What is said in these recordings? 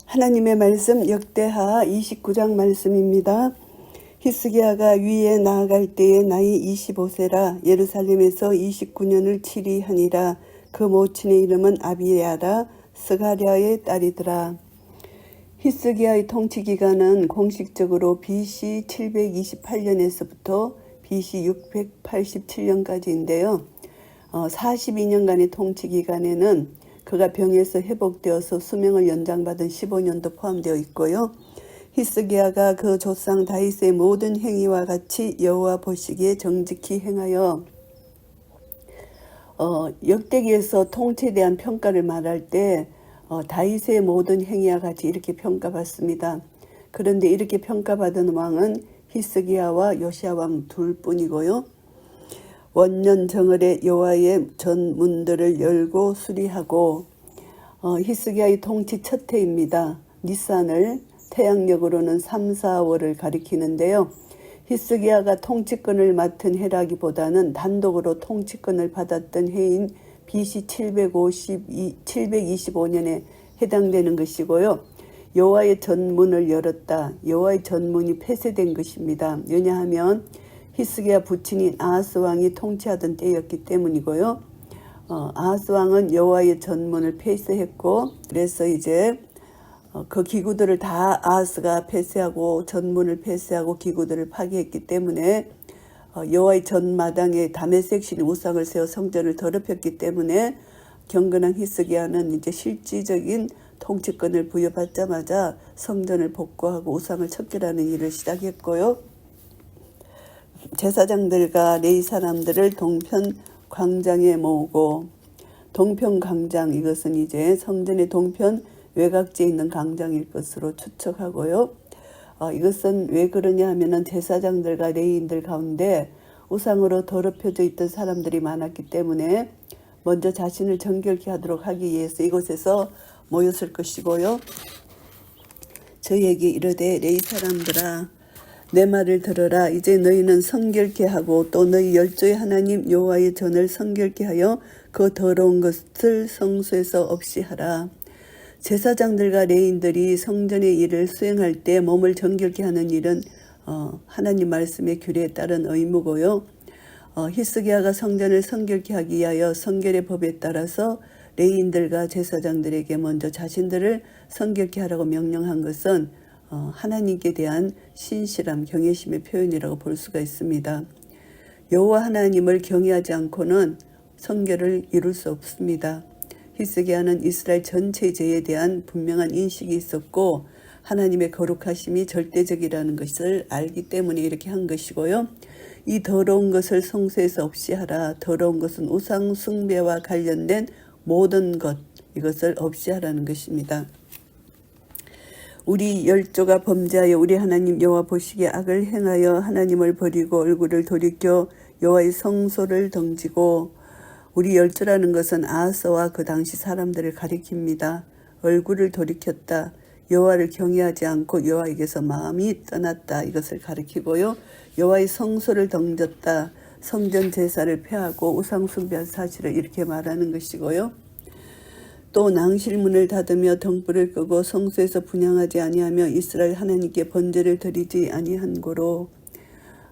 하나님의 말씀 역대하 29장 말씀입니다. 히스기야가 위에 나아갈 때에 나이 25세라 예루살렘에서 29년을 치리하니라. 그 모친의 이름은 아비야라 스가랴의 딸이더라. 히스기야의 통치 기간은 공식적으로 BC 728년에서부터 BC 687년까지인데요. 42년간의 통치 기간에는 그가 병에서 회복되어서 수명을 연장받은 15년도 포함되어 있고요. 히스기야가 그 조상 다윗의 모든 행위와 같이 여호와 보시기에 정직히 행하여 역대기에서 통치에 대한 평가를 말할 때 다윗의 모든 행위와 같이 이렇게 평가받습니다. 그런데 이렇게 평가받은 왕은 히스기야와 요시야 왕 둘뿐이고요. 원년 정월에 여호와의 전문들을 열고 수리하고 히스기야의 통치 첫 해입니다. 니산을 태양력으로는 3, 4월을 가리키는데요. 히스기야가 통치권을 맡은 해라기보다는 단독으로 통치권을 받았던 해인 BC 725년에 해당되는 것이고요. 여호와의 전문을 열었다. 여호와의 전문이 폐쇄된 것입니다. 왜냐하면 히스기야 부친인 아하스 왕이 통치하던 때였기 때문이고요. 아하스 왕은 여호와의 전문을 폐쇄했고, 그래서 이제 그 기구들을 다 아하스가 폐쇄하고 전문을 폐쇄하고 기구들을 파괴했기 때문에 여호와의 전마당에 다메섹 신 우상을 세워 성전을 더럽혔기 때문에 경건한 히스기야는 이제 실질적인 통치권을 부여받자마자 성전을 복구하고 우상을 척결하는 일을 시작했고요. 제사장들과 레위 사람들을 동편 광장에 모으고, 동편 광장, 이것은 이제 성전의 동편 외곽지에 있는 광장일 것으로 추측하고요. 이것은 왜 그러냐 하면은 제사장들과 레위인들 가운데 우상으로 더럽혀져 있던 사람들이 많았기 때문에 먼저 자신을 정결케 하도록 하기 위해서 이곳에서 모였을 것이고요. 저희에게 이르되 레위 사람들아, 내 말을 들어라. 이제 너희는 성결케 하고 또 너희 열조의 하나님 여호와의 전을 성결케 하여 그 더러운 것을 성소에서 없이 하라. 제사장들과 레위인들이 성전의 일을 수행할 때 몸을 정결케 하는 일은 하나님 말씀의 규례에 따른 의무고요. 히스기야가 성전을 성결케 하기 위하여 성결의 법에 따라서 레위인들과 제사장들에게 먼저 자신들을 성결케 하라고 명령한 것은 하나님께 대한 신실함, 경외심의 표현이라고 볼 수가 있습니다. 여호와 하나님을 경외하지 않고는 성결을 이룰 수 없습니다. 히스기야는 이스라엘 전체의 죄에 대한 분명한 인식이 있었고 하나님의 거룩하심이 절대적이라는 것을 알기 때문에 이렇게 한 것이고요. 이 더러운 것을 성소에서 없이 하라. 더러운 것은 우상 숭배와 관련된 모든 것, 이것을 없이 하라는 것입니다. 우리 열조가 범죄하여 우리 하나님 여호와 보시기에 악을 행하여 하나님을 버리고 얼굴을 돌이켜 여호와의 성소를 덩지고, 우리 열조라는 것은 아하스와 그 당시 사람들을 가리킵니다. 얼굴을 돌이켰다. 여호와를 경외하지 않고 여호와에게서 마음이 떠났다. 이것을 가리키고요. 여호와의 성소를 덩졌다. 성전 제사를 폐하고 우상 숭배한 사실을 이렇게 말하는 것이고요. 또 낭실문을 닫으며 등불을 끄고 성소에서 분향하지 아니하며 이스라엘 하나님께 번제를 드리지 아니한 고로,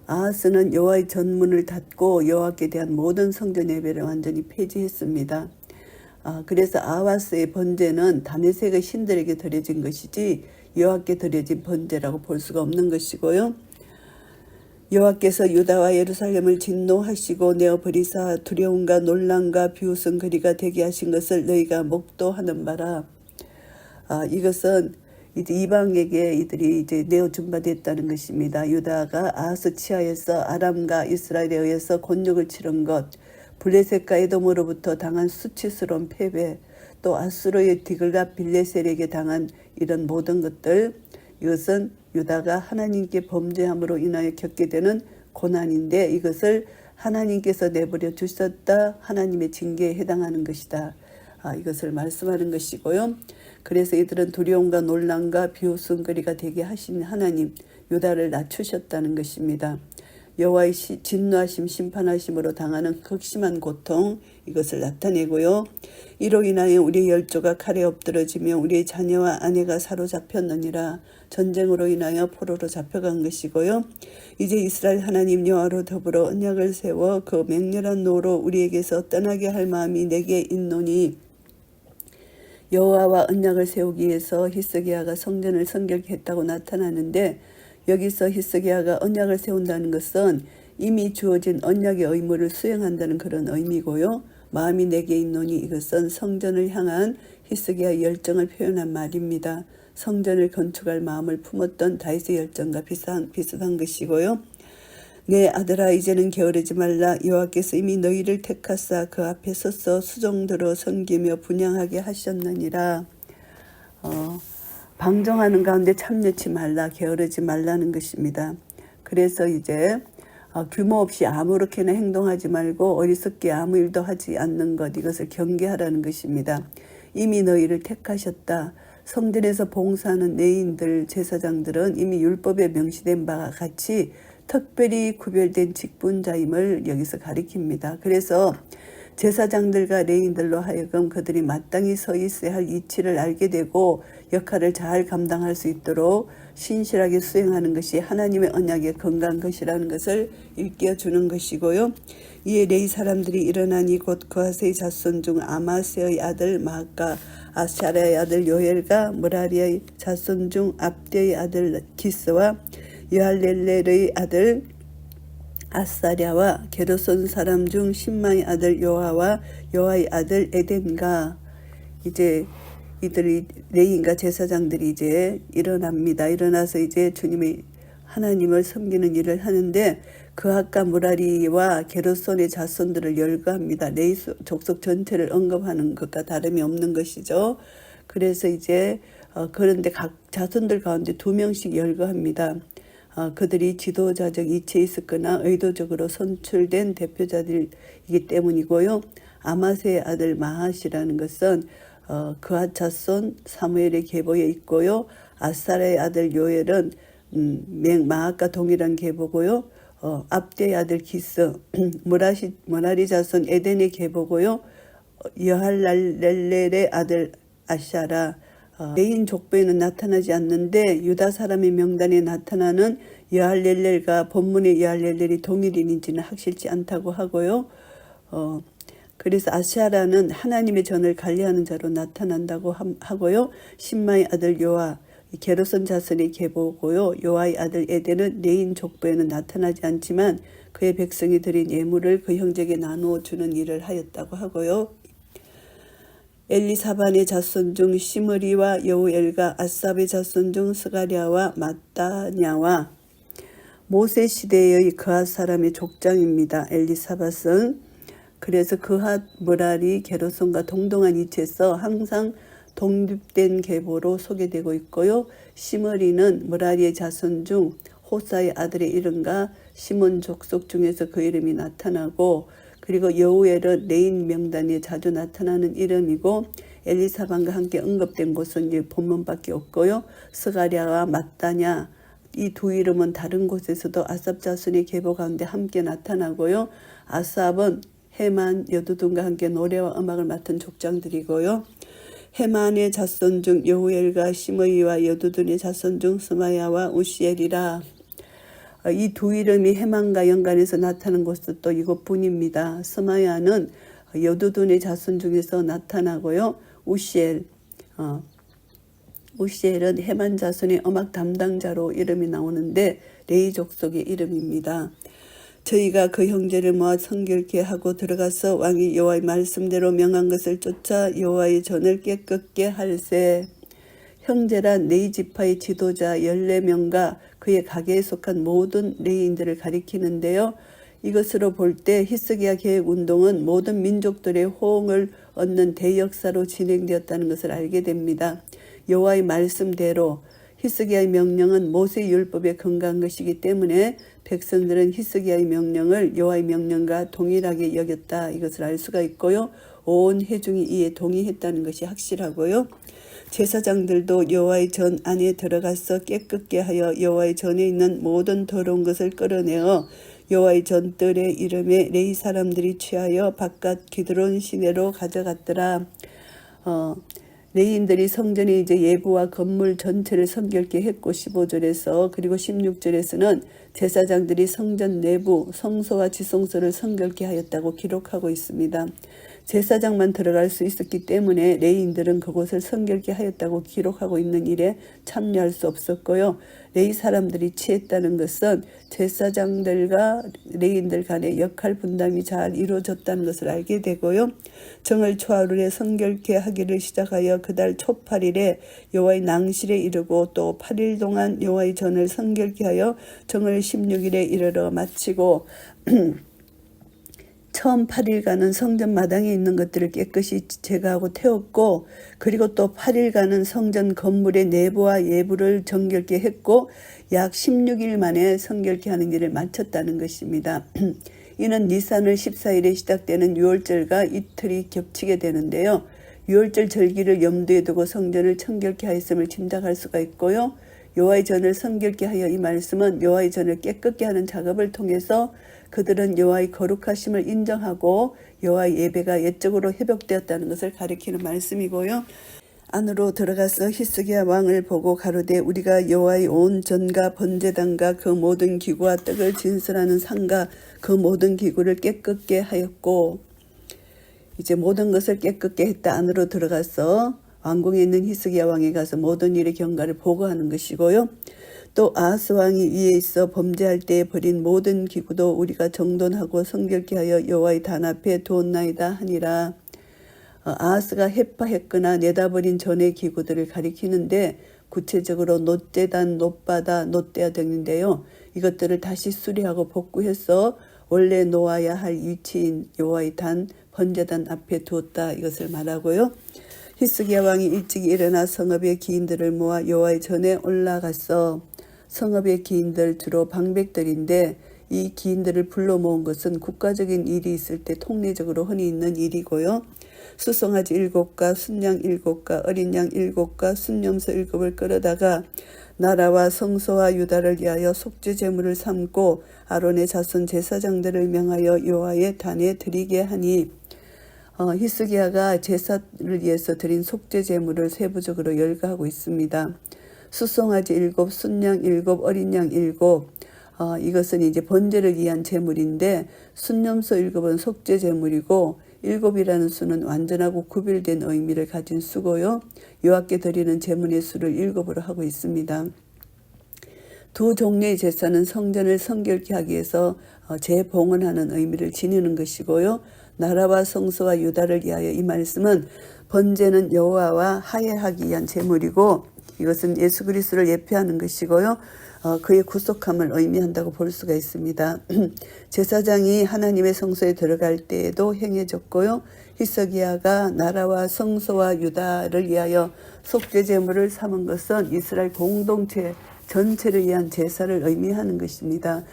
아하스는 여호와의 전문을 닫고 여호와께 대한 모든 성전 예배를 완전히 폐지했습니다. 그래서 아하스의 번제는 다메섹의 신들에게 드려진 것이지 여호와께 드려진 번제라고 볼 수가 없는 것이고요. 여호와께서 유다와 예루살렘을 진노하시고 내어버리사 두려움과 놀람과 비웃음거리가 되게 하신 것을 너희가 목도하는 바라. 이것은 이제 이방에게 이들이 이제 내어준 바 됐다는 것입니다. 유다가 아하스 치하에서 아람과 이스라엘에 의해서 곤욕을 치른 것, 블레셋과 에돔으로부터 당한 수치스러운 패배, 또 아수르의 디글과 빌레셀에게 당한 이런 모든 것들, 이것은 유다가 하나님께 범죄함으로 인하여 겪게 되는 고난인데 이것을 하나님께서 내버려 주셨다. 하나님의 징계에 해당하는 것이다. 이것을 말씀하는 것이고요. 그래서 이들은 두려움과 놀람과 비웃음거리가 되게 하신 하나님, 유다를 낮추셨다는 것입니다. 여호와의 진노하심 심판하심으로 당하는 극심한 고통 이것을 나타내고요. 이로 인하여 우리의 열조가 칼에 엎드러지며 우리의 자녀와 아내가 사로잡혔느니라. 전쟁으로 인하여 포로로 잡혀간 것이고요. 이제 이스라엘 하나님 여호와로 더불어 언약을 세워 그 맹렬한 노로 우리에게서 떠나게 할 마음이 내게 있노니 여호와와 언약을 세우기 위해서 히스기야가 성전을 성결했다고 나타나는데 여기서 히스기야가 언약을 세운다는 것은 이미 주어진 언약의 의무를 수행한다는 그런 의미고요. 마음이 내게 있노니 이것은 성전을 향한 히스기야의 열정을 표현한 말입니다. 성전을 건축할 마음을 품었던 다윗의 열정과 비슷한 것이고요. 내 아들아 이제는 게으르지 말라. 여호와께서 이미 너희를 택하사 그 앞에 서서 수종들어 섬기며 분향하게 하셨느니라. 방종하는 가운데 참여치 말라. 게으르지 말라는 것입니다. 그래서 이제 규모 없이 아무렇게나 행동하지 말고 어리석게 아무 일도 하지 않는 것 이것을 경계하라는 것입니다. 이미 너희를 택하셨다. 성전에서 봉사하는 레위인들 제사장들은 이미 율법에 명시된 바와 같이 특별히 구별된 직분자임을 여기서 가리킵니다. 그래서 제사장들과 레위인들로 하여금 그들이 마땅히 서 있어야 할 이치를 알게 되고 역할을 잘 감당할 수 있도록 신실하게 수행하는 것이 하나님의 언약에 건강한 것이라는 것을 일깨워주는 것이고요. 이에 레위 사람들이 일어나니 곧 그하스의 자손 중 아마세의 아들 마아카, 아샤라의 아들 요엘과 무라리의 자손 중 압대의 아들 기스와 여할렐렐의 아들 아사랴와 게르손 사람 중 심마의 아들 요하와 요하의 아들 에덴가 이제 이들이 레위인과 제사장들이 이제 일어납니다. 일어나서 이제 주님의 하나님을 섬기는 일을 하는데 그핫과 무라리와 게르손의 자손들을 열거합니다. 레위 족속 전체를 언급하는 것과 다름이 없는 것이죠. 그래서 이제 그런데 각 자손들 가운데 2명씩 열거합니다. 그들이 지도자적 이치에 있었거나 의도적으로 선출된 대표자들이기 때문이고요. 아마세의 아들 마핫이라는 것은 그핫 자손 사무엘의 계보에 있고요. 아사라의 아들 요엘은 마핫과 동일한 계보고요. 압대의 아들 기스, 무라리 자손 에덴의 계보고요. 여할렐렐의 아들 아샤라, 레인 족보에는 나타나지 않는데 유다 사람의 명단에 나타나는 여할렐렐과 본문의 여할렐렐이 동일인인지는 확실치 않다고 하고요. 그래서 아샤라는 하나님의 전을 관리하는 자로 나타난다고 하고요. 심마의 아들 요아, 게르손 자손의 계보고요. 요아의 아들 에덴은 레인 족보에는 나타나지 않지만 그의 백성이 드린 예물을 그 형제에게 나누어 주는 일을 하였다고 하고요. 엘리사반의 자손 중 시므리와 여우엘과 아삽의 자손 중 스가랴와 마따냐와 모세 시대의 그핫 사람의 족장입니다. 엘리사밧은 그래서 그핫, 무라리, 게르손과 동등한 위치에서 항상 독립된 계보로 소개되고 있고요. 시므리는 무라리의 자손 중 호사의 아들의 이름과 시몬 족속 중에서 그 이름이 나타나고 그리고 여우엘은 레인 명단에 자주 나타나는 이름이고 엘리사반과 함께 언급된 곳은 이제 본문밖에 없고요. 스가랴와 마따냐 이 두 이름은 다른 곳에서도 아삽 자손의 계보 가운데 함께 나타나고요. 아삽은 헤만, 여두둔과 함께 노래와 음악을 맡은 족장들이고요. 헤만의 자손 중 여우엘과 시므이와 여두둔의 자손 중 스마야와 우시엘이라. 이 두 이름이 헤만과 연관해서 나타나는 곳도 또 이것뿐입니다. 스마야는 여두둔의 자손 중에서 나타나고요. 우시엘은 헤만 자손의 음악 담당자로 이름이 나오는데 레위 족속의 이름입니다. 저희가 그 형제를 모아 성결케 하고 들어가서 왕이 여호와의 말씀대로 명한 것을 쫓아 여호와의 전을 깨끗게 할세. 형제란 레위 지파의 지도자 14명과 그의 가계에 속한 모든 레위인들을 가리키는데요. 이것으로 볼 때 히스기야 계획 운동은 모든 민족들의 호응을 얻는 대역사로 진행되었다는 것을 알게 됩니다. 여호와의 말씀대로 히스기야의 명령은 모세 율법에 근거한 것이기 때문에 백성들은 히스기야의 명령을 여호와의 명령과 동일하게 여겼다. 이것을 알 수가 있고요. 온 회중이 이에 동의했다는 것이 확실하고요. 제사장들도 여호와의 전 안에 들어가서 깨끗게 하여 여호와의 전에 있는 모든 더러운 것을 끌어내어 여호와의 전뜰의 이름에 레위 사람들이 취하여 바깥 기드론 시내로 가져갔더라. 레위인들이 성전의 이제 예부와 건물 전체를 성결케 했고 15절에서 그리고 16절에서는 제사장들이 성전 내부 성소와 지성소를 성결케 하였다고 기록하고 있습니다. 제사장만 들어갈 수 있었기 때문에 레위인들은 그곳을 성결케 하였다고 기록하고 있는 일에 참여할 수 없었고요. 레위 사람들이 취했다는 것은 제사장들과 레위인들 간의 역할 분담이 잘 이루어졌다는 것을 알게 되고요. 정월 초하루에 성결케 하기를 시작하여 그달 초 8일에 여호와의 낭실에 이르고 또 8일 동안 여호와의 전을 성결케 하여 정월 16일에 이르러 마치고 처음 8일간은 성전 마당에 있는 것들을 깨끗이 제거하고 태웠고 그리고 또 8일간은 성전 건물의 내부와 예부를 정결케 했고 약 16일 만에 성결케 하는 일을 마쳤다는 것입니다. 이는 니산월 14일에 시작되는 유월절과 이틀이 겹치게 되는데요. 유월절 절기를 염두에 두고 성전을 청결케 하였음을 짐작할 수가 있고요. 여호와의 전을 성결케 하여 이 말씀은 여호와의 전을 깨끗게 하는 작업을 통해서 그들은 여호와의 거룩하심을 인정하고 여호와의 예배가 옛적으로 회복되었다는 것을 가리키는 말씀이고요. 안으로 들어가서 히스기야 왕을 보고 가로되 우리가 여호와의 온 전과 번제단과 그 모든 기구와 떡을 진설하는 상과 그 모든 기구를 깨끗게 하였고 이제 모든 것을 깨끗게 했다. 안으로 들어가서 왕궁에 있는 히스기야 왕에 가서 모든 일의 경과를 보고하는 것이고요. 또 아하스 왕이 위에 있어 범죄할 때에 버린 모든 기구도 우리가 정돈하고 성결케 하여 여호와의 단 앞에 두었나이다 하니라. 아하스가 해파했거나 내다버린 전의 기구들을 가리키는데 구체적으로 놋제단, 놋바다, 놋대야 등인데요. 이것들을 다시 수리하고 복구해서 원래 놓아야 할 위치인 여호와의 단, 번제단 앞에 두었다 이것을 말하고요. 히스기야 왕이 일찍 일어나 성읍의 기인들을 모아 여호와의 전에 올라갔어. 성읍의 기인들 주로 방백들인데 이 기인들을 불러 모은 것은 국가적인 일이 있을 때 통례적으로 흔히 있는 일이고요. 수송아지 7과 순양 7과 어린 양 7과 순염소 7을 끌어다가 나라와 성소와 유다를 위하여 속죄 제물을 삼고 아론의 자손 제사장들을 명하여 여호와의 단에 드리게 하니 히스기야가 제사를 위해서 드린 속죄 제물을 세부적으로 열거하고 있습니다. 수송아지 7, 순양 7, 어린 양 7. 이것은 이제 번제를 위한 제물인데 순염소 7은 속죄 제물이고 7이라는 수는 완전하고 구별된 의미를 가진 수고요. 여호와께 드리는 제물의 수를 7으로 하고 있습니다. 두 종류의 제사는 성전을 성결케 하기 위해서 재봉헌하는 의미를 지니는 것이고요. 나라와 성소와 유다를 위하여 이 말씀은 번제는 여호와와 화해하기 위한 제물이고 이것은 예수 그리스도를 예표하는 것이고요. 그의 구속함을 의미한다고 볼 수가 있습니다. 제사장이 하나님의 성소에 들어갈 때에도 행해졌고요. 히스기야가 나라와 성소와 유다를 위하여 속죄 제물을 삼은 것은 이스라엘 공동체 전체를 위한 제사를 의미하는 것입니다.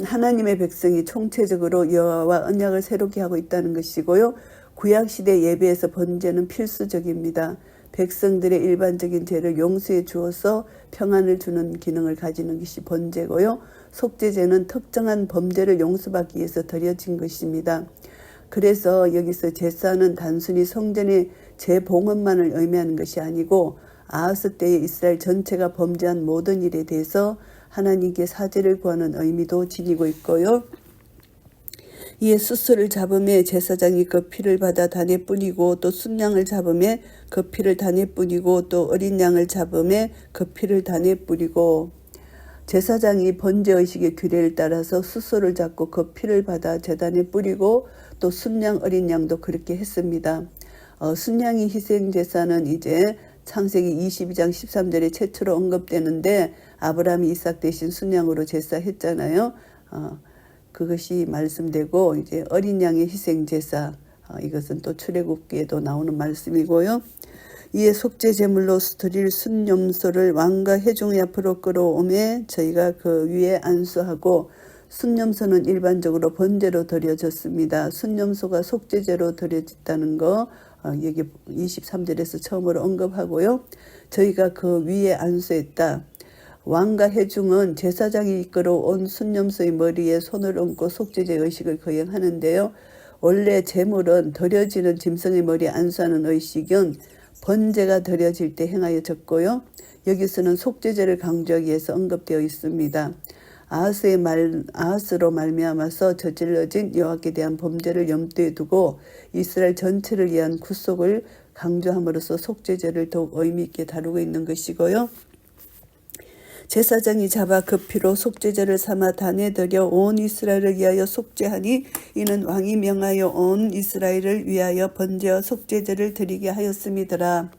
하나님의 백성이 총체적으로 여호와와 언약을 새롭게 하고 있다는 것이고요. 구약시대 예배에서 번제는 필수적입니다. 백성들의 일반적인 죄를 용서해 주어서 평안을 주는 기능을 가지는 것이 번제고요. 속죄제는 특정한 범죄를 용서받기 위해서 드려진 것입니다. 그래서 여기서 제사는 단순히 성전의 재봉헌만을 의미하는 것이 아니고 아하스 때의 이스라엘 전체가 범죄한 모든 일에 대해서 하나님께 사죄를 구하는 의미도 지니고 있고요. 이에 수수를 잡음에 제사장이 그 피를 받아 단에 뿌리고 또 순양을 잡음에 그 피를 단에 뿌리고 또 어린 양을 잡음에 그 피를 단에 뿌리고 제사장이 번제의식의 규례를 따라서 수수를 잡고 그 피를 받아 제단에 뿌리고 또 순양 어린 양도 그렇게 했습니다. 순양이 희생제사는 이제 창세기 22장 13절에 최초로 언급되는데 아브라함이 이삭 대신 순양으로 제사했잖아요. 그것이 말씀되고 이제 어린 양의 희생 제사 이것은 또 출애굽기에도 나오는 말씀이고요. 이에 속죄 제물로 드릴 순염소를 왕과 회중의 앞으로 끌어오매 저희가 그 위에 안수하고 순염소는 일반적으로 번제로 드려졌습니다. 순염소가 속죄제로 드려졌다는 거 여기 23절에서 처음으로 언급하고요. 저희가 그 위에 안수했다. 왕과 회중은 제사장이 이끌어온 순념소의 머리에 손을 얹고 속죄제 의식을 거행하는데요. 원래 제물은 드려지는 짐승의 머리에 안수하는 의식은 번제가 드려질 때 행하여졌고요. 여기서는 속죄제를 강조하기 위해서 언급되어 있습니다. 아하스로 말미암아서 저질러진 여호와께 대한 범죄를 염두에 두고 이스라엘 전체를 위한 구속을 강조함으로써 속죄제를 더욱 의미 있게 다루고 있는 것이고요. 제사장이 잡아 그 피로 속죄제를 삼아 단에 들여 온 이스라엘을 위하여 속죄하니 이는 왕이 명하여 온 이스라엘을 위하여 번제와 속죄제를 드리게 하였음이더라.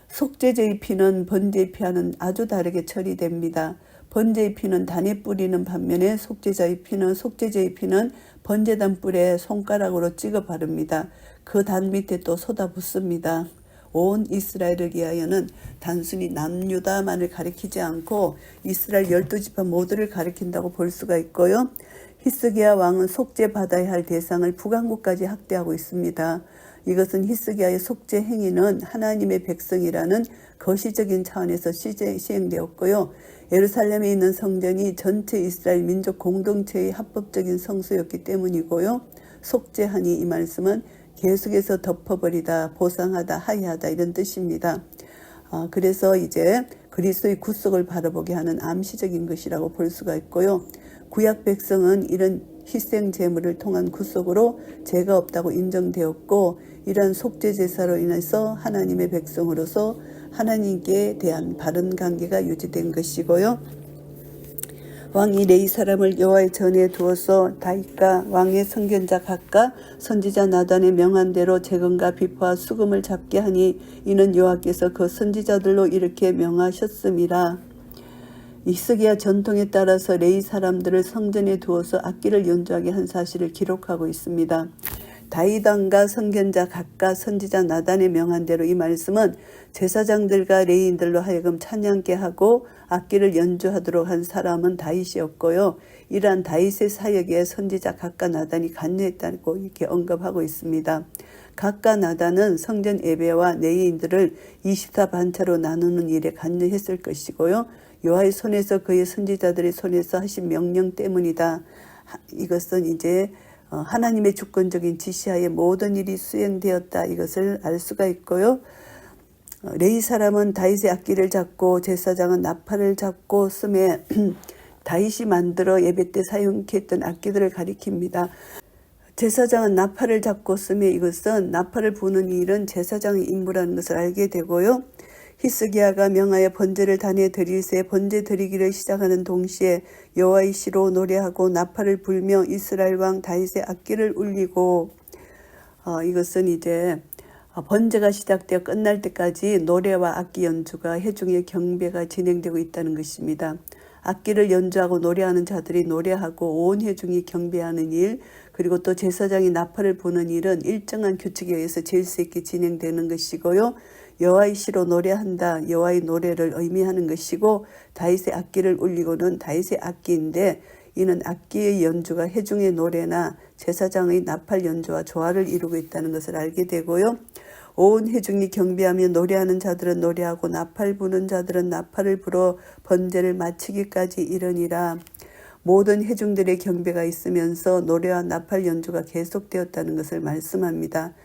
속죄제의 피는 번제의 피와는 아주 다르게 처리됩니다. 번제의 피는 단에 뿌리는 반면에 속죄제의 피는 번제단 뿔에 손가락으로 찍어 바릅니다. 그 단 밑에 또 쏟아붓습니다. 온 이스라엘을 위하여는 단순히 남유다만을 가리키지 않고 이스라엘 12지파 모두를 가리킨다고 볼 수가 있고요. 히스기야 왕은 속죄 받아야 할 대상을 북왕국까지 확대하고 있습니다. 이것은 히스기야의 속죄 행위는 하나님의 백성이라는 거시적인 차원에서 시행되었고요. 예루살렘에 있는 성전이 전체 이스라엘 민족 공동체의 합법적인 성소였기 때문이고요. 속죄하니 이 말씀은 계속해서 덮어버리다, 보상하다, 하이하다 이런 뜻입니다. 그래서 이제 그리스도의 구속을 바라보게 하는 암시적인 것이라고 볼 수가 있고요. 구약 백성은 이런 희생 제물을 통한 구속으로 죄가 없다고 인정되었고 이러한 속죄 제사로 인해서 하나님의 백성으로서 하나님께 대한 바른 관계가 유지된 것이고요. 왕이 레위 사람을 여호와의 전에 두어서 다윗과 왕의 선견자 각과 선지자 나단의 명한 대로 재건과 비파와 수금을 잡게 하니 이는 여호와께서 그 선지자들로 이렇게 명하셨음이라. 히스기야 전통에 따라서 레위 사람들을 성전에 두어서 악기를 연주하게 한 사실을 기록하고 있습니다. 다윗 왕과 선견자 각과 선지자 나단의 명한 대로 이 말씀은 제사장들과 레위인들로 하여금 찬양케 하고 악기를 연주하도록 한 사람은 다윗이었고요. 이러한 다윗의 사역에 선지자 각과 나단이 관여했다고 이렇게 언급하고 있습니다. 각과 나단은 성전 예배와 레위인들을 24반차로 나누는 일에 관여했을 것이고요. 여호와의 손에서 그의 선지자들의 손에서 하신 명령 때문이다. 이것은 이제 하나님의 주권적인 지시하에 모든 일이 수행되었다. 이것을 알 수가 있고요. 레위 사람은 다윗의 악기를 잡고 제사장은 나팔을 잡고 쓰매 다윗이 만들어 예배 때 사용했던 악기들을 가리킵니다. 제사장은 나팔을 잡고 쓰매 이것은 나팔을 부는 일은 제사장의 임무라는 것을 알게 되고요. 히스기야가 명하여 번제를 단에 드릴새 번제 드리기를 시작하는 동시에 여호와의 시로 노래하고 나팔을 불며 이스라엘 왕 다윗의 악기를 울리고 이것은 이제 번제가 시작되어 끝날 때까지 노래와 악기 연주가 회중의 경배가 진행되고 있다는 것입니다. 악기를 연주하고 노래하는 자들이 노래하고 온 회중이 경배하는 일, 그리고 또 제사장이 나팔을 부는 일은 일정한 규칙에 의해서 질서 있게 진행되는 것이고요. 여호와의 시로 노래한다. 여호와의 노래를 의미하는 것이고 다윗의 악기를 울리고는 다윗의 악기인데 이는 악기의 연주가 회중의 노래나 제사장의 나팔 연주와 조화를 이루고 있다는 것을 알게 되고요. 온 회중이 경배하며 노래하는 자들은 노래하고 나팔 부는 자들은 나팔을 불어 번제를 마치기까지 이르니라. 모든 회중들의 경배가 있으면서 노래와 나팔 연주가 계속되었다는 것을 말씀합니다.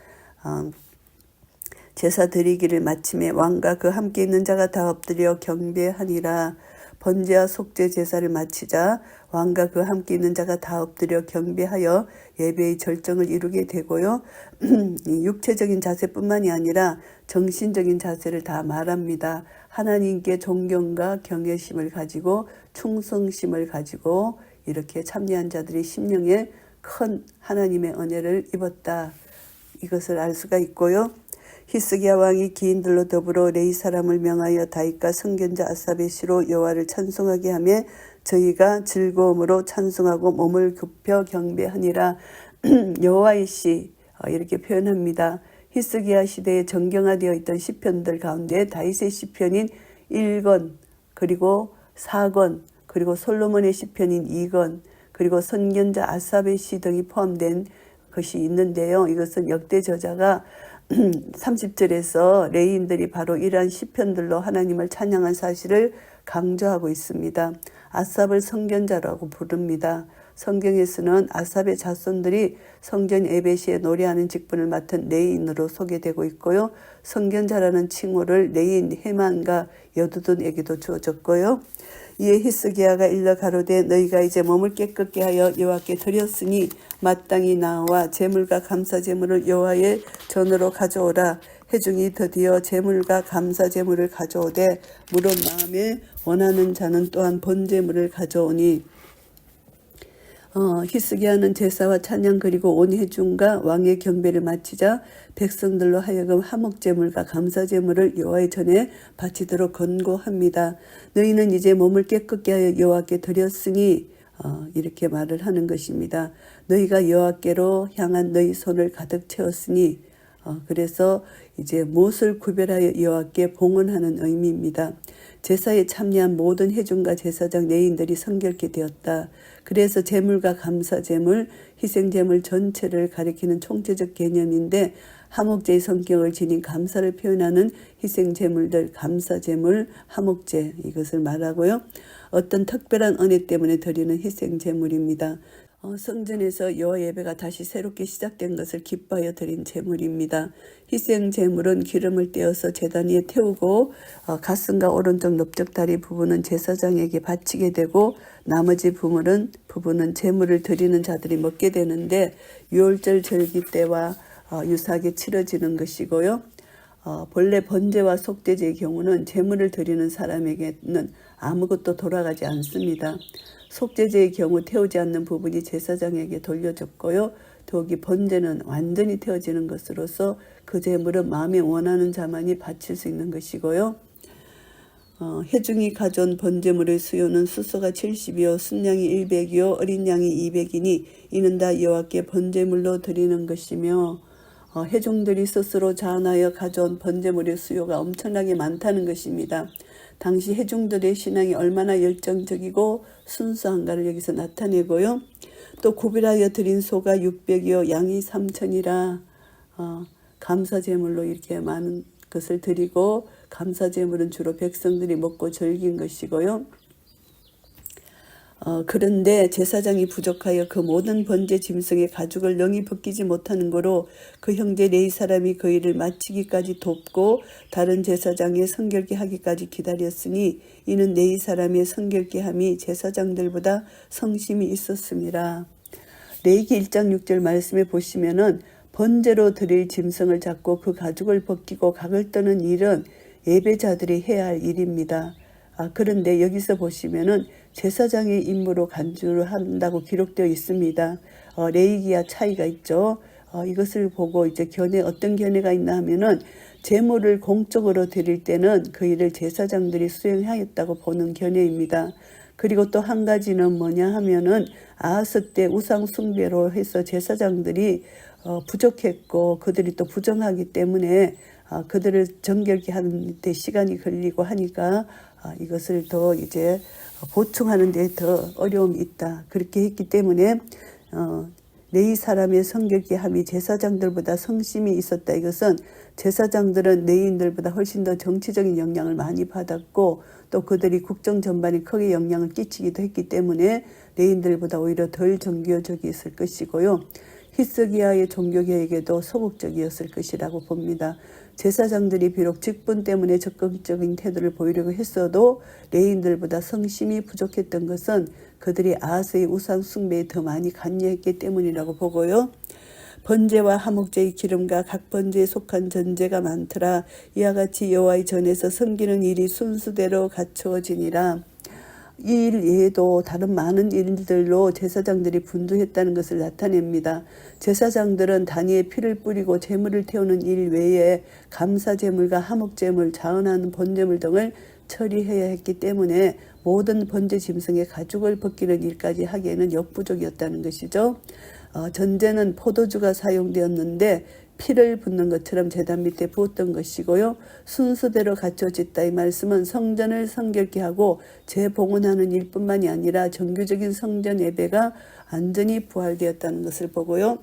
제사 드리기를 마침에 왕과 그 함께 있는 자가 다 엎드려 경배하니라. 번제와 속죄 제사를 마치자 왕과 그 함께 있는 자가 다 엎드려 경배하여 예배의 절정을 이루게 되고요. 육체적인 자세뿐만이 아니라 정신적인 자세를 다 말합니다. 하나님께 존경과 경외심을 가지고 충성심을 가지고 이렇게 참여한 자들이 심령에 큰 하나님의 은혜를 입었다. 이것을 알 수가 있고요. 히스기야 왕이 기인들로 더불어 레위 사람을 명하여 다윗과 선견자 아삽의 시로 여호와를 찬송하게 하며 저희가 즐거움으로 찬송하고 몸을 굽혀 경배하니라. 여호와의 시 이렇게 표현합니다. 히스기야 시대에 정경화되어 있던 시편들 가운데 다윗의 시편인 1권 그리고 4권 그리고 솔로몬의 시편인 2권 그리고 선견자 아삽의 시 등이 포함된 것이 있는데요. 이것은 역대 저자가 30절에서 레위인들이 바로 이러한 시편들로 하나님을 찬양한 사실을 강조하고 있습니다. 아삽을 성견자라고 부릅니다. 성경에서는 아삽의 자손들이 성전 예배 시에 노래하는 직분을 맡은 레위인으로 소개되고 있고요. 성견자라는 칭호를 레위인 헤만과 여두둔에게도 주어졌고요. 이에 히스기야가 일러 가로되 너희가 이제 몸을 깨끗게 하여 여호와께 드렸으니 마땅히 나와 제물과 감사 제물을 여호와의 전으로 가져오라. 회중이 드디어 제물과 감사 제물을 가져오되 물은 마음에 원하는 자는 또한 번제물을 가져오니 히스기야는 제사와 찬양 그리고 온 회중과 왕의 경배를 마치자 백성들로 하여금 화목제물과 감사제물을 여호와의 전에 바치도록 권고합니다. 너희는 이제 몸을 깨끗게 하여 여호와께 드렸으니 이렇게 말을 하는 것입니다. 너희가 여호와께로 향한 너희 손을 가득 채웠으니 그래서 이제 무엇을 구별하여 여호와께 봉헌하는 의미입니다. 제사에 참여한 모든 회중과 제사장 레위인들이 성결케 되었다. 그래서 제물과 감사제물, 희생제물 전체를 가리키는 총체적 개념인데 화목제의 성격을 지닌 감사를 표현하는 희생제물들, 감사제물, 화목제 이것을 말하고요. 어떤 특별한 은혜 때문에 드리는 희생제물입니다. 성전에서 여호와 예배가 다시 새롭게 시작된 것을 기뻐하여 드린 제물입니다. 희생 제물은 기름을 떼어서 제단 위에 태우고 가슴과 오른쪽 넓적 다리 부분은 제사장에게 바치게 되고 나머지 부분은 제물을 드리는 자들이 먹게 되는데 유월절 절기 때와 유사하게 치러지는 것이고요. 본래 번제와 속죄제의 경우는 제물을 드리는 사람에게는 아무것도 돌아가지 않습니다. 속죄제의 경우 태우지 않는 부분이 제사장에게 돌려졌고요. 더욱이 번제는 완전히 태워지는 것으로서 그 제물은 마음에 원하는 자만이 바칠 수 있는 것이고요. 회중이 가져온 번제물의 수요는 수소가 70이요 순양이 100이요 어린 양이 200이니 이는 다 여호와께 번제물로 드리는 것이며 회중들이 스스로 자원하여 가져온 번제물의 수요가 엄청나게 많다는 것입니다. 당시 회중들의 신앙이 얼마나 열정적이고 순수한가를 여기서 나타내고요. 또 구별하여 드린 소가 600이요 양이 3000이라 감사제물로 이렇게 많은 것을 드리고 감사제물은 주로 백성들이 먹고 즐긴 것이고요. 그런데 제사장이 부족하여 그 모든 번제 짐승의 가죽을 능히 벗기지 못하는 거로 그 형제 레위 사람이 그 일을 마치기까지 돕고 다른 제사장의 성결케 하기까지 기다렸으니 이는 레위 사람의 성결케 함이 제사장들보다 성심이 있었습니다. 레위기 1장 6절 말씀에 보시면은 번제로 드릴 짐승을 잡고 그 가죽을 벗기고 각을 떠는 일은 예배자들이 해야 할 일입니다. 그런데 여기서 보시면은 제사장의 임무로 간주를 한다고 기록되어 있습니다. 레위기와 차이가 있죠. 이것을 보고 이제 어떤 견해가 있나 하면은 제물을 공적으로 드릴 때는 그 일을 제사장들이 수행하였다고 보는 견해입니다. 그리고 또 한 가지는 뭐냐 하면은 아하스 때 우상 숭배로 해서 제사장들이 부족했고 그들이 또 부정하기 때문에 그들을 정결케 하는 데 시간이 걸리고 하니까 이것을 더 이제 보충하는 데 더 어려움이 있다. 그렇게 했기 때문에 레위 사람의 성결케 함이 제사장들보다 성심이 있었다. 이것은 제사장들은 레위인들보다 훨씬 더 정치적인 영향을 많이 받았고 또 그들이 국정 전반에 크게 영향을 끼치기도 했기 때문에 레위인들보다 오히려 덜 종교적이었을 것이고요. 히스기야의 종교개혁에도 소극적이었을 것이라고 봅니다. 제사장들이 비록 직분 때문에 적극적인 태도를 보이려고 했어도 레위인들보다 성심이 부족했던 것은 그들이 아하스의 우상 숭배에 더 많이 관여했기 때문이라고 보고요. 번제와 화목제의 기름과 각 번제에 속한 전제가 많더라. 이와 같이 여호와의 전에서 섬기는 일이 순수대로 갖추어지니라. 이 일 외에도 다른 많은 일들로 제사장들이 분주했다는 것을 나타냅니다. 제사장들은 단위에 피를 뿌리고 제물을 태우는 일 외에 감사제물과 화목제물, 자원하는 번제물 등을 처리해야 했기 때문에 모든 번제 짐승의 가죽을 벗기는 일까지 하기에는 역부족이었다는 것이죠. 전제는 포도주가 사용되었는데 피를 붓는 것처럼 제단 밑에 부었던 것이고요. 순수대로 갖춰졌다. 이 말씀은 성전을 성결케 하고 재봉헌하는 일뿐만이 아니라 정규적인 성전 예배가 완전히 부활되었다는 것을 보고요.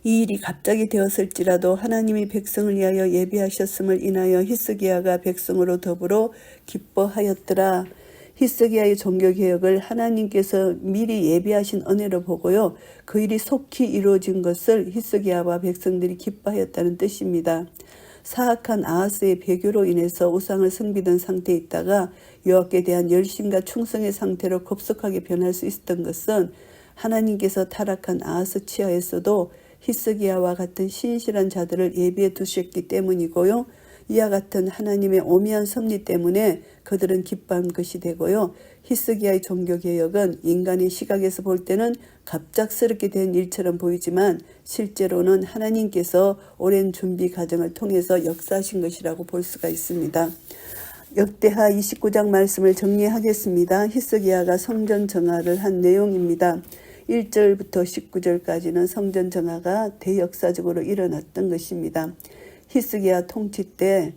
이 일이 갑자기 되었을지라도 하나님이 백성을 위하여 예비하셨음을 인하여 히스기야가 백성으로 더불어 기뻐하였더라. 히스기야의 종교개혁을 하나님께서 미리 예비하신 은혜로 보고요. 그 일이 속히 이루어진 것을 히스기야와 백성들이 기뻐하였다는 뜻입니다. 사악한 아하스의 배교로 인해서 우상을 섬기던 상태에 있다가 여호와께 대한 열심과 충성의 상태로 급속하게 변할 수 있었던 것은 하나님께서 타락한 아하스 치하에서도 히스기야와 같은 신실한 자들을 예비해 두셨기 때문이고요. 이와 같은 하나님의 오묘한 섭리 때문에 그들은 기뻐한 것이 되고요. 히스기야의 종교개혁은 인간의 시각에서 볼 때는 갑작스럽게 된 일처럼 보이지만 실제로는 하나님께서 오랜 준비 과정을 통해서 역사하신 것이라고 볼 수가 있습니다. 역대하 29장 말씀을 정리하겠습니다. 히스기야가 성전 정화를 한 내용입니다. 1절부터 19절까지는 성전 정화가 대역사적으로 일어났던 것입니다. 히스기야 통치 때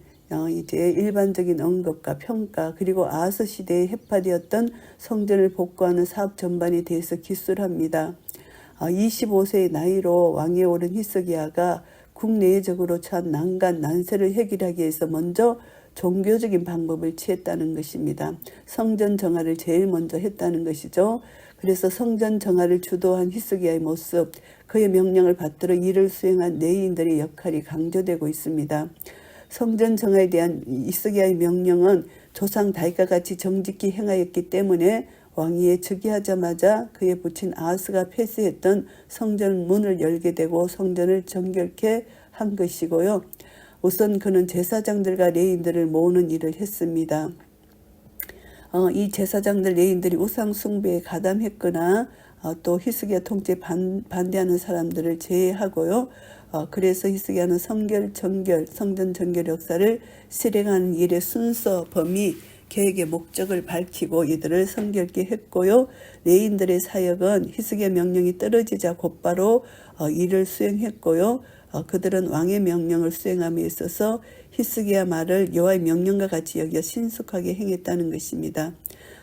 이제 일반적인 언급과 평가 그리고 아하스 시대에 해파되었던 성전을 복구하는 사업 전반에 대해서 기술합니다. 25세의 나이로 왕위에 오른 히스기야가 국내적으로 처한 난간 난세를 해결하기 위해서 먼저 종교적인 방법을 취했다는 것입니다. 성전 정화를 제일 먼저 했다는 것이죠. 그래서 성전 정화를 주도한 히스기야의 모습, 그의 명령을 받들어 일을 수행한 레위인들의 역할이 강조되고 있습니다. 성전 정화에 대한 히스기야의 명령은 조상 다윗과 같이 정직히 행하였기 때문에 왕위에 즉위하자마자 그의 부친 아하스가 폐쇄했던 성전 문을 열게 되고 성전을 정결케 한 것이고요. 우선 그는 제사장들과 레위인들을 모으는 일을 했습니다. 이 제사장들 레위인들이 우상 숭배에 가담했거나 또 히스기야 통치에 반대하는 사람들을 제외하고요. 그래서 히스기야는 성전 정결 역사를 실행하는 일의 순서, 범위, 계획의 목적을 밝히고 이들을 성결케 했고요. 레위인들의 사역은 히스기야 명령이 떨어지자 곧바로 일을 수행했고요. 그들은 왕의 명령을 수행함에 있어서 히스기야 말을 여호와의 명령과 같이 여겨 신속하게 행했다는 것입니다.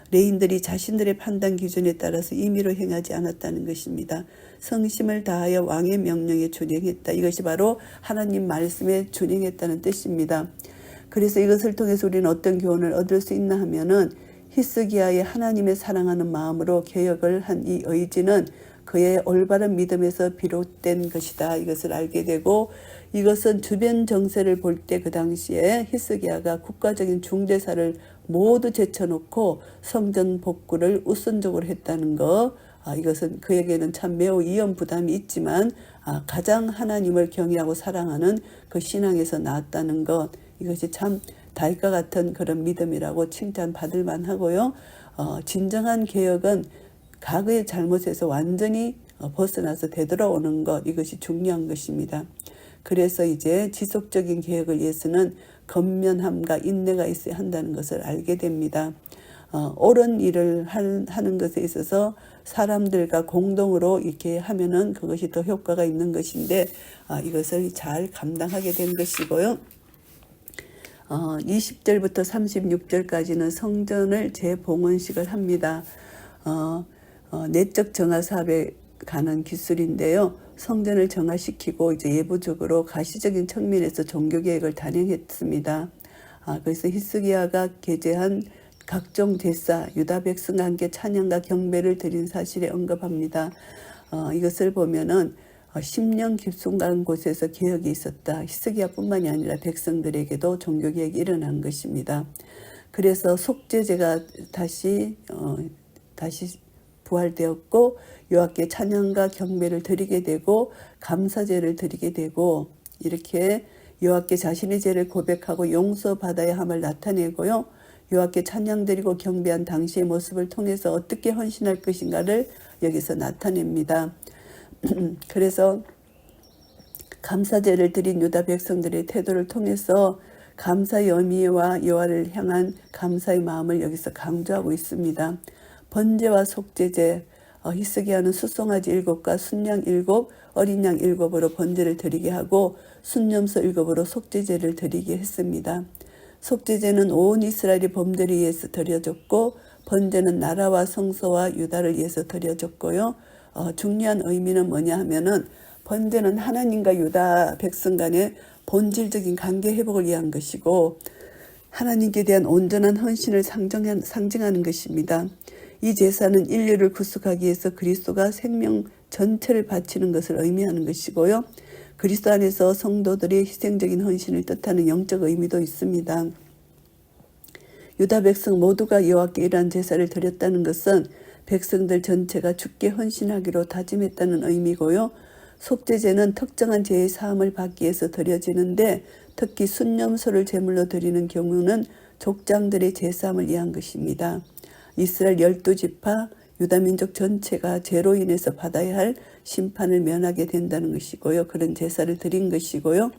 레위인들이 자신들의 판단 기준에 따라서 임의로 행하지 않았다는 것입니다. 성심을 다하여 왕의 명령에 준행했다. 이것이 바로 하나님 말씀에 준행했다는 뜻입니다. 그래서 이것을 통해서 우리는 어떤 교훈을 얻을 수 있나 하면은 히스기야의 하나님의 사랑하는 마음으로 개혁을 한 이 의지는 그의 올바른 믿음에서 비롯된 것이다. 이것을 알게 되고 이것은 주변 정세를 볼 때 그 당시에 히스기야가 국가적인 중대사를 모두 제쳐놓고 성전 복구를 우선적으로 했다는 것. 이것은 그에게는 참 매우 위험 부담이 있지만 가장 하나님을 경외하고 사랑하는 그 신앙에서 나왔다는 것. 이것이 참 다윗과 같은 그런 믿음이라고 칭찬받을 만하고요. 진정한 개혁은 과거의 잘못에서 완전히 벗어나서 되돌아오는 것, 이것이 중요한 것입니다. 그래서 이제 지속적인 개혁을 위해서는 건면함과 인내가 있어야 한다는 것을 알게 됩니다. 옳은 일을 하는 것에 있어서 사람들과 공동으로 이렇게 하면은 그것이 더 효과가 있는 것인데 이것을 잘 감당하게 된 것이고요. 20절부터 36절까지는 성전을 재봉헌식을 합니다. 내적 정화 사업에 가는 기술인데요. 성전을 정화시키고 이제 예부적으로 가시적인 측면에서 종교개혁을 단행했습니다. 그래서 히스기야가 게재한 각종 제사, 유다 백성과 함께 찬양과 경배를 드린 사실에 언급합니다. 이것을 보면은 10년 깊숙한 곳에서 개혁이 있었다. 히스기야뿐만이 아니라 백성들에게도 종교개혁이 일어난 것입니다. 그래서 속죄제가 다시 부활되었고 여호와께 찬양과 경배를 드리게 되고 감사제를 드리게 되고 이렇게 여호와께 자신의 죄를 고백하고 용서받아야 함을 나타내고요. 여호와께 찬양드리고 경배한 당시의 모습을 통해서 어떻게 헌신할 것인가를 여기서 나타냅니다. 그래서 감사제를 드린 유다 백성들의 태도를 통해서 감사의 의미와 여호와를 향한 감사의 마음을 여기서 강조하고 있습니다. 번제와 속죄제, 히스기야는 수송아지 7과 순양 7, 어린 양 7으로 번제를 드리게 하고 순염소 7으로 속죄제를 드리게 했습니다. 속죄제는 온 이스라엘의 범죄를 위해서 드려졌고 번제는 나라와 성소와 유다를 위해서 드려졌고요. 중요한 의미는 뭐냐 하면은 번제는 하나님과 유다 백성 간의 본질적인 관계 회복을 위한 것이고 하나님께 대한 온전한 헌신을 상징하는 것입니다. 이 제사는 인류를 구속하기 위해서 그리스도가 생명 전체를 바치는 것을 의미하는 것이고요. 그리스도 안에서 성도들의 희생적인 헌신을 뜻하는 영적 의미도 있습니다. 유다 백성 모두가 여호와께 이러한 제사를 드렸다는 것은 백성들 전체가 주께 헌신하기로 다짐했다는 의미고요. 속죄제는 특정한 죄의 사함을 받기 위해서 드려지는데 특히 순념소를 제물로 드리는 경우는 족장들의 제사함을 위한 것입니다. 이스라엘 12지파 유다민족 전체가 죄로 인해서 받아야 할 심판을 면하게 된다는 것이고요. 그런 제사를 드린 것이고요.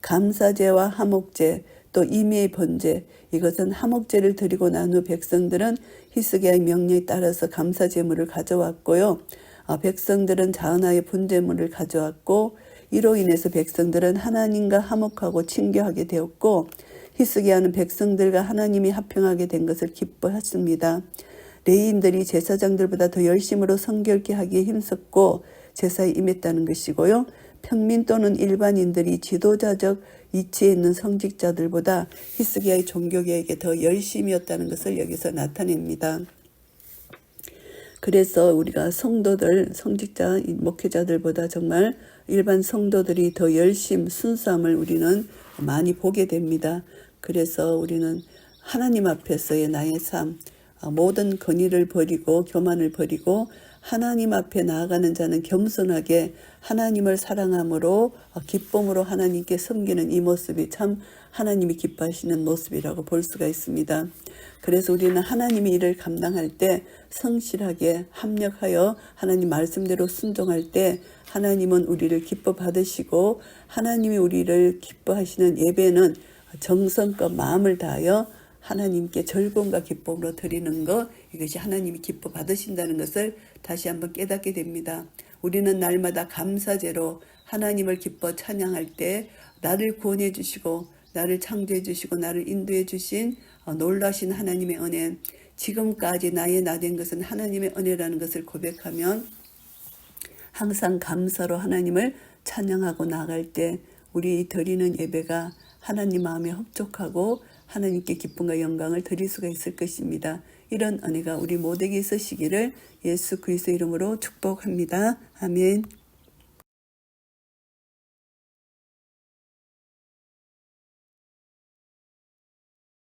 감사제와 화목제 또 임의의 번제 이것은 화목제를 드리고 난 후 백성들은 히스기야의 명령에 따라서 감사제물을 가져왔고요. 백성들은 자은하의 분제물을 가져왔고 이로 인해서 백성들은 하나님과 화목하고 친교하게 되었고 히스기야는 백성들과 하나님이 합평하게 된 것을 기뻐했습니다. 레위인들이 제사장들보다 더 열심으로 성결케 하기에 힘썼고 제사에 임했다는 것이고요. 평민 또는 일반인들이 지도자적 위치에 있는 성직자들보다 히스기야의 종교개혁에 더 열심이었다는 것을 여기서 나타냅니다. 그래서 우리가 성도들, 성직자, 목회자들보다 정말 일반 성도들이 더 순수함을 우리는 많이 보게 됩니다. 그래서 우리는 하나님 앞에서의 나의 삶, 모든 권위를 버리고 교만을 버리고 하나님 앞에 나아가는 자는 겸손하게 하나님을 사랑함으로 기쁨으로 하나님께 섬기는 이 모습이 참 하나님이 기뻐하시는 모습이라고 볼 수가 있습니다. 그래서 우리는 하나님의 일을 감당할 때 성실하게 합력하여 하나님 말씀대로 순종할 때 하나님은 우리를 기뻐 받으시고 하나님이 우리를 기뻐하시는 예배는 정성껏 마음을 다하여 하나님께 즐거움과 기쁨으로 드리는 것 이것이 하나님이 기뻐 받으신다는 것을 다시 한번 깨닫게 됩니다. 우리는 날마다 감사제로 하나님을 기뻐 찬양할 때 나를 구원해 주시고 나를 창조해 주시고 나를 인도해 주신 놀라신 하나님의 은혜 지금까지 나의 나 된 것은 하나님의 은혜라는 것을 고백하면 항상 감사로 하나님을 찬양하고 나갈 때 우리 드리는 예배가 하나님 마음에 흡족하고 하나님께 기쁨과 영광을 드릴 수가 있을 것입니다. 이런 은혜가 우리 모두에게 있으시기를 예수 그리스도 이름으로 축복합니다. 아멘.